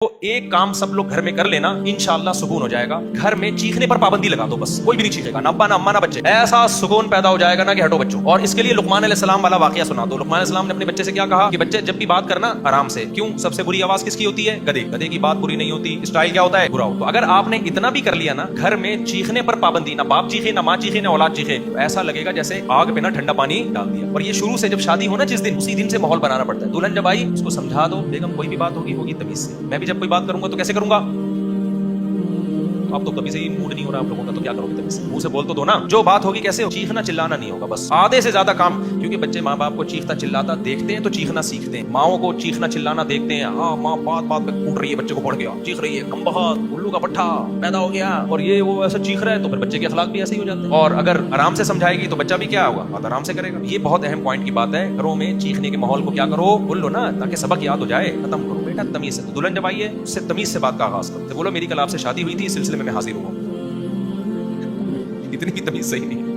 تو ایک کام سب لوگ گھر میں کر لینا، انشاءاللہ سکون ہو جائے گا۔ گھر میں چیخنے پر پابندی لگا دو، بس کوئی بھی نہیں چیخے گا، نہ ابا نہ اما نہ بچے، ایسا سکون پیدا ہو جائے گا نا کہ ہٹو بچوں۔ اور اس کے لیے لقمان علیہ السلام والا واقعہ سنا دو۔ لقمان علیہ السلام نے اپنے بچے سے کیا کہا کہ بچے جب بھی بات کرنا آرام سے، کیوں؟ سب سے بری آواز کس کی ہوتی ہے؟ گدھے۔ گدھے کی بات بری نہیں ہوتی، اسٹائل کیا ہوتا ہے؟ برا ہو۔ تو اگر آپ نے اتنا بھی کر لیا نا، گھر میں چیخنے پر پابندی، نہ باپ چیخے نہ ماں چیخے نہ اولاد چیخے، تو ایسا لگے گا جیسے آگ پہ نا ٹھنڈا پانی ڈال دیا۔ اور یہ شروع سے جب شادی ہو نا جس دن، اسی دن سے ماحول بنانا پڑتا ہے۔ دلہن جب آئی اس کو سمجھا دو، بیگم کوئی بھی بات ہوگی تمیز سے، میں بھی جب کوئی بات کروں گا تو کیسے کروں گا؟ اب تو کبھی سے ہی موڈ نہیں ہو رہا آپ لوگوں کا، تو کیا کرو گے تمیز سے؟ منہ سے بول تو دو نا، جو بات ہوگی کیسے؟ چیخنا چلانا نہیں ہوگا، بس آدھے سے زیادہ کام، کیونکہ بچے ماں باپ کو چیختا چلاتا دیکھتے ہیں تو چیخنا سیکھتے ہیں۔ ماؤں کو چیخنا چلانا دیکھتے ہیں، ہاں ماں بات بات پہ کوٹ رہی ہے، بچے کو پڑ گیا، چیخ رہی ہے، کم بخت الو کا پٹھا پیدا ہو گیا، اور یہ وہ ایسا چیخ رہا ہے، تو پھر بچے کے اخلاق بھی ایسے ہی ہو جاتے ہیں۔ اور اگر آرام سے سمجھائے گی تو بچہ بھی کیا ہوگا؟ بات آرام سے کرے گا۔ یہ بہت اہم پوائنٹ کی بات ہے، گھروں میں چیخنے کے ماحول کو کیا کرو؟ بول لو نا، تاکہ سبق یاد ہو جائے، ختم کرو بیٹا تمیز سے۔ دلہن جب آئیے اس سے تمیز سے بات کا آغاز کرو، بولو میری کل آپ سے شادی ہوئی تھی، اس سلسلے میں حاضر ہوں، اتنی بھی تمیز صحیح نہیں۔